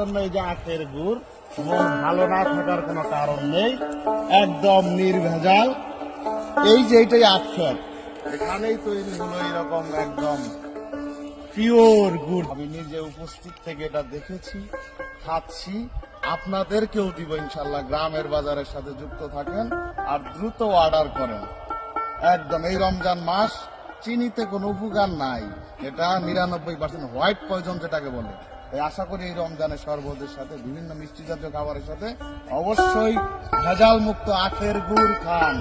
জন্য এই যে আখের গুড়, মন ভালো না থাকার কোনো কারণ নেই, একদম নির্ভেজাল। এই যে এইটাই আখের, এখানেই তৈরি হলো এরকম একদম পিওর গুড়। আমি নিজে উপস্থিত থেকে এটা দেখেছি, খাচ্ছি, আপনাদেরকেও দিব ইনশাল্লাহ। গ্রামের বাজারের সাথে যুক্ত থাকেন আর দ্রুত অর্ডার করেন। একদম এই রমজান মাস চিনিতে কোনো উপকার নাই, এটা 99% হোয়াইট পয়জন যেটাকে বলে। তাই আশা করি এই রমজানের শরবতের সাথে বিভিন্ন মিষ্টি জাতীয় খাবারের সাথে অবশ্যই ভেজাল মুক্ত আখের গুড় খান।